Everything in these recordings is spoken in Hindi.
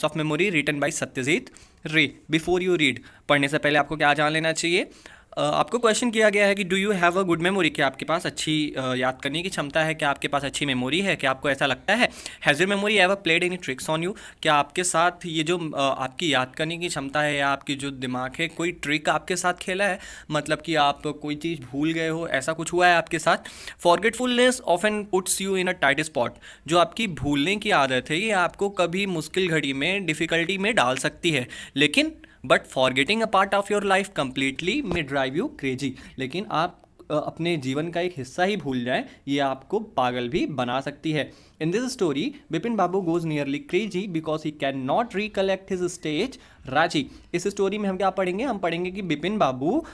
Powers of memory written by Satyajit Ray. Before you read, पढ़ने से पहले आपको क्या जान लेना चाहिए? आपको क्वेश्चन किया गया है कि do you have a good memory, क्या आपके पास अच्छी याद करने की क्षमता है, क्या आपके पास अच्छी मेमोरी है, क्या आपको ऐसा लगता है? Has your memory ever played any tricks on you, क्या आपके साथ ये जो आपकी याद करने की क्षमता है या आपकी जो दिमाग है, कोई ट्रिक आपके साथ खेला है? मतलब कि आप कोई चीज़ भूल गए हो, ऐसा कुछ हुआ है आपके साथ? Forgetfulness often puts you in a tight spot, जो आपकी भूलने की आदत है ये आपको कभी मुश्किल घड़ी में, डिफ़िकल्टी में डाल सकती है, लेकिन but forgetting a part of your life completely may drive you crazy, लेकिन आप अपने जीवन का एक हिस्सा ही भूल जाएं, ये आपको पागल भी बना सकती है। In this story Bipin Babu goes nearly crazy because he can not recollect his stage Ranchi. इस स्टोरी में हम क्या पढ़ेंगे? हम पढ़ेंगे कि बिपिन बाबू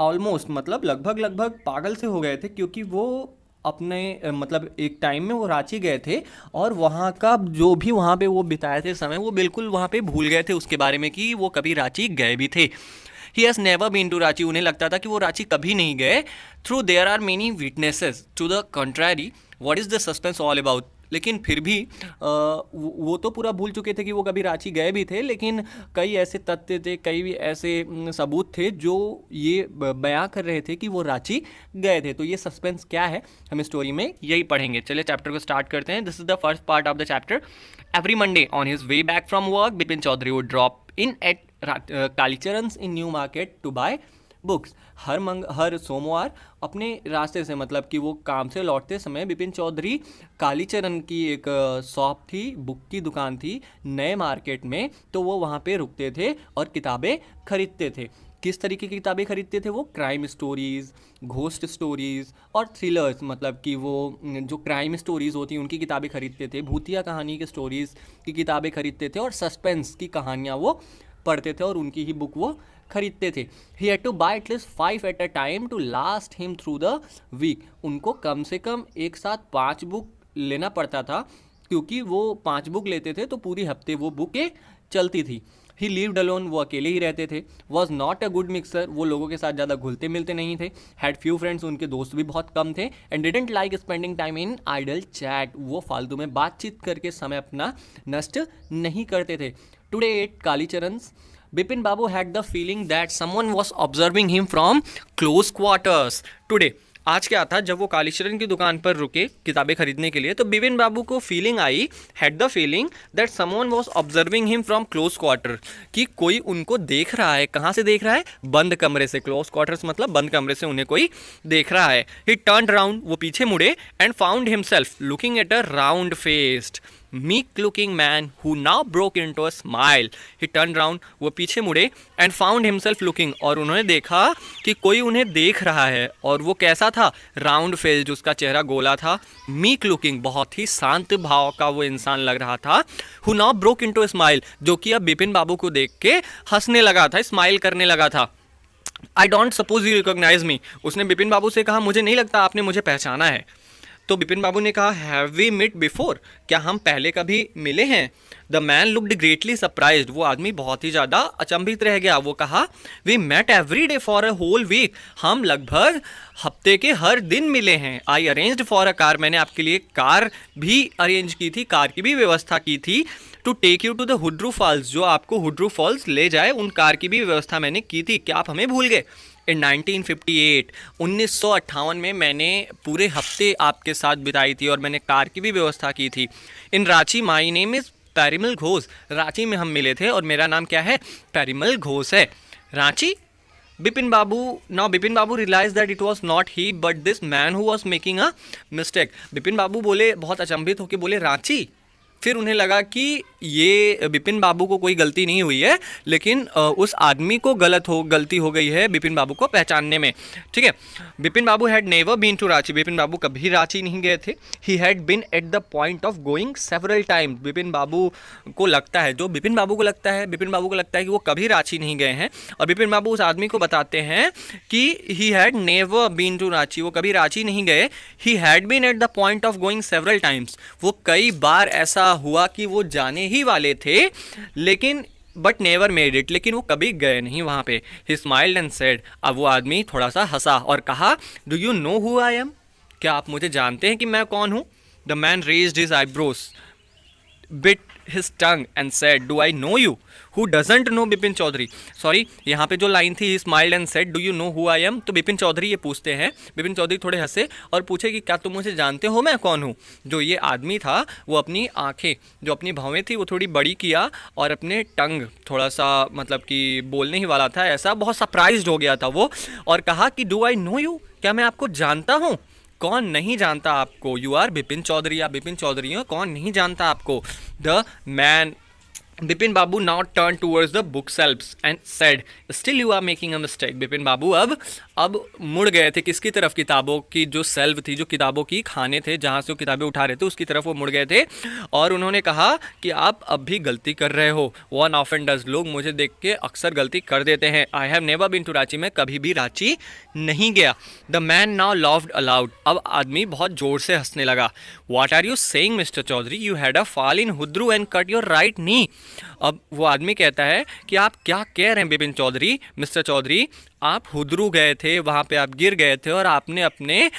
ऑलमोस्ट मतलब लगभग लगभग पागल से हो गए थे, क्योंकि वो अपने मतलब एक टाइम में वो रांची गए थे और वहाँ का जो भी वहाँ पे वो बिताए थे समय, वो बिल्कुल वहाँ पे भूल गए थे उसके बारे में कि वो कभी रांची गए भी थे। He has never been to Ranchi, उन्हें लगता था कि वो रांची कभी नहीं गए। Through there are many witnesses to the contrary, what is the suspense all about, लेकिन फिर भी वो तो पूरा भूल चुके थे कि वो कभी रांची गए भी थे, लेकिन कई ऐसे तथ्य थे, कई भी ऐसे सबूत थे जो ये बयां कर रहे थे कि वो रांची गए थे। तो ये सस्पेंस क्या है, हम स्टोरी में यही पढ़ेंगे। चलिए चैप्टर को स्टार्ट करते हैं। This is the first part of the chapter. Every Monday on his way back from work Bipin Chaudhuri would drop in at Kalicharan's in New Market to buy books. हर सोमवार अपने रास्ते से, मतलब कि वो काम से लौटते समय बिपिन चौधरी कालीचरण की एक शॉप थी, बुक की दुकान थी नए मार्केट में, तो वो वहाँ पे रुकते थे और किताबें खरीदते थे। किस तरीके की किताबें खरीदते थे वो? क्राइम स्टोरीज़, घोस्ट स्टोरीज़ और थ्रिलर्स, मतलब कि वो जो क्राइम स्टोरीज़ होती हैं उनकी किताबें खरीदते थे, भूतिया कहानी के स्टोरीज़ की किताबें खरीदते थे और सस्पेंस की कहानियाँ वो पढ़ते थे और उनकी ही बुक वो खरीदते थे। He had to buy at least 5 at a time to last him through the week. उनको कम से कम एक साथ 5 बुक लेना पड़ता था, क्योंकि वो 5 बुक लेते थे तो पूरी हफ्ते वो बुकें चलती थी। ही लिव्ड अलोन, वो अकेले ही रहते थे। Was not a good mixer, वो लोगों के साथ ज़्यादा घुलते मिलते नहीं थे। हैड फ्यू फ्रेंड्स, उनके दोस्त भी बहुत कम थे। And didn't like spending time in idle chat, वो फालतू में बातचीत करके समय अपना नष्ट नहीं करते थे। Today at Kalicharan's, Bipin Babu had the feeling that someone was observing him from close quarters. Today, आज क्या था, जब वो कालीचरण की दुकान पर रुके किताबें खरीदने के लिए, तो बिपिन बाबू को feeling I, had the feeling that someone was observing him from close quarter, कि कोई उनको देख रहा है। कहाँ से देख रहा है? बंद कमरे से। क्लोज क्वार्टर्स मतलब बंद कमरे से उन्हें कोई देख रहा है। ही टर्न्ड राउंड, वो पीछे मुड़े, and found himself looking at a round faced meek looking man who now broke into a smile. He turned round, वो पीछे मुड़े, and found himself looking, और उन्होंने देखा कि कोई उन्हें देख रहा है, और वो कैसा था? राउंड फेस, जो उसका चेहरा गोला था। मीक लुकिंग, बहुत ही शांत भाव का वो इंसान लग रहा था। who now broke into a smile, जो कि अब बिपिन बाबू को देख के हंसने लगा था, स्माइल करने लगा था। I don't suppose you recognize me, उसने बिपिन बाबू से कहा मुझे नहीं लगता आपने मुझे पहचाना है। तो बिपिन बाबू ने कहा हैव वी मिट बिफोर, क्या हम पहले कभी मिले हैं? The man looked greatly surprised, वो आदमी बहुत ही ज़्यादा अचंभित रह गया। वो कहा we met every day for a whole week, हम लगभग हफ्ते के हर दिन मिले हैं। I arranged for a car, मैंने आपके लिए कार भी अरेंज की थी, कार की भी व्यवस्था की थी। To take you to the Hundru Falls, जो आपको हुड्रू फॉल्स ले जाए, उन कार की भी व्यवस्था मैंने की थी। क्या आप हमें भूल गए? इन 1958, 1958 में मैंने पूरे हफ्ते आपके साथ बिताई थी और मैंने कार की भी व्यवस्था की थी। In Ranchi my name is Parimal Ghosh, Ranchi में हम मिले थे और मेरा नाम क्या है? पेरिमल घोष है। Ranchi? Bipin Babu realize that it was not he but this man who was making a mistake. Bipin Babu बोले, बहुत अचंभित होकर बोले रांची। फिर उन्हें लगा कि ये बिपिन बाबू को कोई गलती नहीं हुई है, लेकिन उस आदमी को गलती हो गई है बिपिन बाबू को पहचानने में। ठीक है। Bipin Babu had never been to Ranchi, Bipin Babu कभी रांची नहीं गए थे। He had been at the point of going several time, Bipin Babu को लगता है कि वो कभी रांची नहीं गए हैं। और बिपिन बाबू उस आदमी को बताते हैं कि he had never been to Ranchi, वो कभी रांची नहीं गए। He had been at the point of going several times, वो कई बार ऐसा हुआ कि वो जाने ही वाले थे, लेकिन बट नेवर मेड इट, लेकिन वो कभी गए नहीं वहां पे। ही स्माइल्ड एंड सेड, अब वो आदमी थोड़ा सा हंसा और कहा do you know who I am, क्या आप मुझे जानते हैं कि मैं कौन हूं? The man raised his eyebrows bit his tongue and said, "Do I know you?" Who doesn't know Bipin Chaudhary? Sorry, यहाँ पे जो लाइन थी, he smiled and said, "Do you know who I am?" तो बिपिन चौधरी ये पूछते हैं, बिपिन चौधरी थोड़े हंसे और पूछे कि क्या तुम मुझे जानते हो, मैं कौन हूँ? जो ये आदमी था वो अपनी आंखें, जो अपनी भवें थी वो थोड़ी बड़ी किया और अपने टंग थोड़ा सा मतलब कि बोलने ही वाला था ऐसा, बहुत सरप्राइज्ड हो गया था वो और कहा कि डू आई नो यू, क्या मैं आपको जानता हूँ? कौन नहीं जानता आपको? यू आर बिपिन चौधरी, आप बिपिन चौधरी हो, कौन नहीं जानता आपको? The man Bipin Babu now turn towards the book shelves and said, still you are making a mistake. Bipin Babu अब मुड़ गए थे किसकी तरफ? किताबों की जो शेल्फ थी, जो किताबों की खाने थे जहाँ से वो किताबें उठा रहे थे, उसकी तरफ वो मुड़ गए थे और उन्होंने कहा कि आप अब भी गलती कर रहे हो। वन ऑफन डज, लोग मुझे देख के अक्सर गलती कर देते हैं। I have never been to Ranchi, मैं कभी भी रांची नहीं गया। The man now laughed aloud, अब आदमी बहुत जोर से हंसने लगा। What are you saying mister Chaudhuri, you had a fall in Hundru and cut your right knee. अब वो आदमी कहता है कि आप क्या कह रहे हैं बिपिन चौधरी, मिस्टर चौधरी, आप हुद्रू गए थे, वहाँ पे आप गिर गए थे और आपने अपने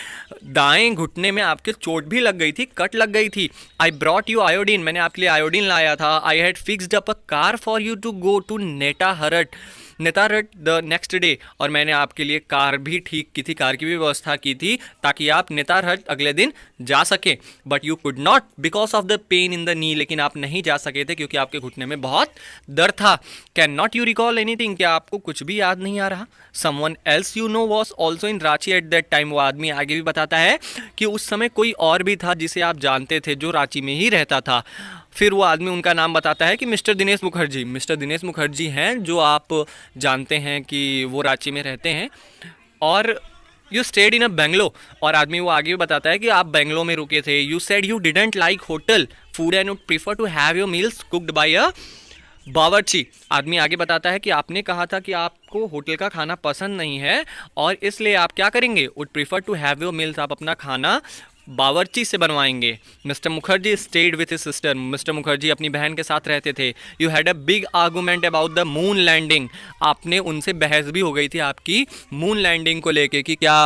दाएं घुटने में आपके चोट भी लग गई थी, कट लग गई थी। आई ब्रॉट यू आयोडीन, मैंने आपके लिए आयोडीन लाया था। I had fixed up a car for you to go to Netarhat the next day, और मैंने आपके लिए कार भी ठीक की थी, कार की भी व्यवस्था की थी ताकि आप नेतारहट अगले दिन जा सके। But you could not because of the pain in the knee, लेकिन आप नहीं जा सके थे क्योंकि आपके घुटने में बहुत दर्द था। Can not you recall anything, क्या आपको कुछ भी याद नहीं आ रहा? Someone else you know was also in Ranchi at that time, वो आदमी आगे भी बताता है कि उस समय कोई और भी था जिसे आप जानते थे, जो रांची में ही रहता था। फिर वो आदमी उनका नाम बताता है कि मिस्टर दिनेश मुखर्जी, मिस्टर दिनेश मुखर्जी हैं जो आप जानते हैं कि वो रांची में रहते हैं। और you stayed in a bungalow, और आदमी वो आगे भी बताता है कि आप बेंगलो में रुके थे। You said you didn't like hotel food and would prefer to have your meals cooked by a bawarchi. आदमी आगे बताता है कि आपने कहा था कि आपको होटल का खाना पसंद नहीं है और इसलिए आप क्या करेंगे, would prefer to have your meals, आप अपना खाना बावर्ची से बनवाएंगे। Mister Mukherjee stayed with his sister, mister Mukherjee अपनी बहन के साथ रहते थे। You had a big argument about the moon landing, आपने उनसे बहस भी हो गई थी आपकी मून लैंडिंग को लेके कि क्या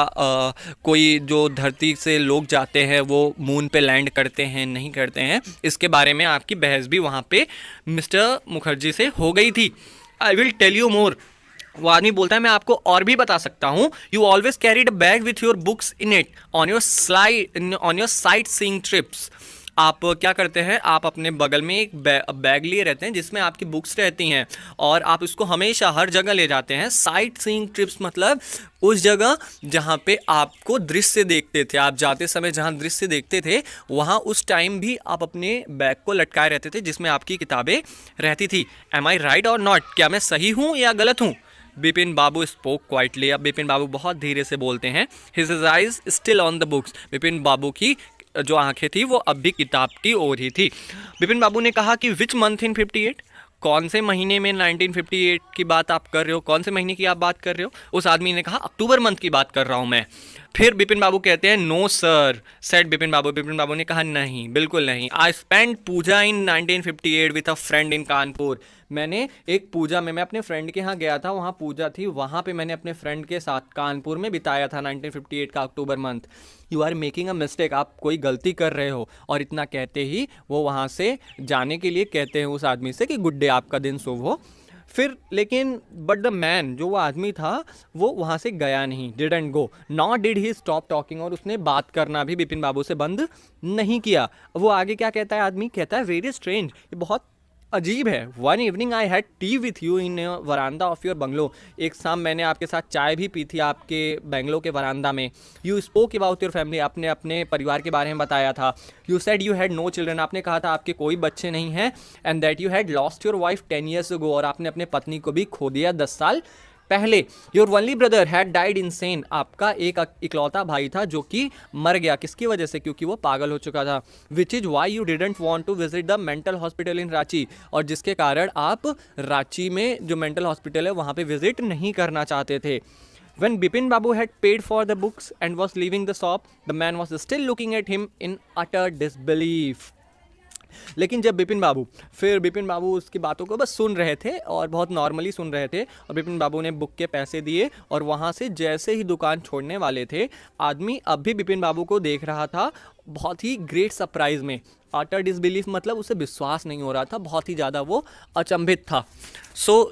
कोई जो धरती से लोग जाते हैं वो मून पे लैंड करते हैं नहीं करते हैं, इसके बारे में आपकी बहस भी वहाँ पे मिस्टर मुखर्जी से हो गई थी। I will tell you more, वो आदमी बोलता है मैं आपको और भी बता सकता हूँ। You always carried a bag with your books in it on your sight seeing trips. आप क्या करते हैं, आप अपने बगल में एक बैग लिए रहते हैं जिसमें आपकी बुक्स रहती हैं और आप इसको हमेशा हर जगह ले जाते हैं। साइट सीइंग ट्रिप्स मतलब उस जगह जहाँ पे आपको दृश्य देखते थे, आप जाते समय जहाँ दृश्य देखते थे वहाँ उस टाइम भी आप अपने बैग को लटकाए रहते थे जिसमें आपकी किताबें रहती थी। एम आई राइट और नॉट, क्या मैं सही हूँ या गलत हूँ? बिपिन बाबू स्पोक क्वाइटली, अब बिपिन बाबू बहुत धीरे से बोलते हैं। His eyes still on the books, Bipin Babu की जो आंखें थी वो अब भी किताब की ओर ही थी। बिपिन बाबू ने कहा कि विच मंथ इन 58, कौन से महीने में 1958 की बात आप कर रहे हो, कौन से महीने की आप बात कर रहे हो? उस आदमी ने कहा अक्टूबर मंथ की बात कर रहा हूँ मैं। फिर बिपिन बाबू कहते हैं no sir, said Bipin Babu. Bipin Babu ने कहा नहीं, बिल्कुल नहीं। I spend Puja in 1958 with a friend in Kanpur, मैंने एक पूजा में, मैं अपने फ्रेंड के यहाँ गया था, वहाँ पूजा थी, वहाँ पे मैंने अपने फ्रेंड के साथ कानपुर में बिताया था 1958 का अक्टूबर month. You are making a mistake, आप कोई गलती कर रहे हो। और इतना कहते ही वो वहाँ से जाने के लिए कहते हैं उस आदमी से कि गुड डे, आपका दिन शुभ हो। फिर लेकिन बट द मैन, जो वो आदमी था वो वहाँ से गया नहीं, didn't go, not did he stop talking, और उसने बात करना भी बिपिन बाबू से बंद नहीं किया। वो आगे क्या कहता है आदमी, कहता है वेरी स्ट्रेंज, ये बहुत अजीब है। One evening I had T with you in veranda of your bungalow, एक शाम मैंने आपके साथ चाय भी पी थी आपके बंगलो के वरांडा में। You spoke about your family, आपने अपने परिवार के बारे में बताया था। You said you had no children, आपने कहा था आपके कोई बच्चे नहीं हैं। And that you had lost your wife 10 years ago, और आपने अपने पत्नी को भी खो दिया 10 साल पहले। Your only brother had died insane, आपका एक इकलौता भाई था जो कि मर गया, किसकी वजह से, क्योंकि वो पागल हो चुका था। Which is why you didn't want to visit the mental hospital in Ranchi, और जिसके कारण आप रांची में जो मेंटल हॉस्पिटल है वहाँ पे विजिट नहीं करना चाहते थे। When Bipin Babu had paid for the books and was leaving the shop, the man was still looking at him in utter disbelief. लेकिन जब बिपिन बाबू उसकी बातों को बस सुन रहे थे और बहुत नॉर्मली सुन रहे थे, और बिपिन बाबू ने बुक के पैसे दिए और वहाँ से जैसे ही दुकान छोड़ने वाले थे, आदमी अब भी बिपिन बाबू को देख रहा था बहुत ही ग्रेट सरप्राइज में। आटर डिसबिलीफ मतलब उसे विश्वास नहीं हो रहा था, बहुत ही ज़्यादा वो अचंभित था। सो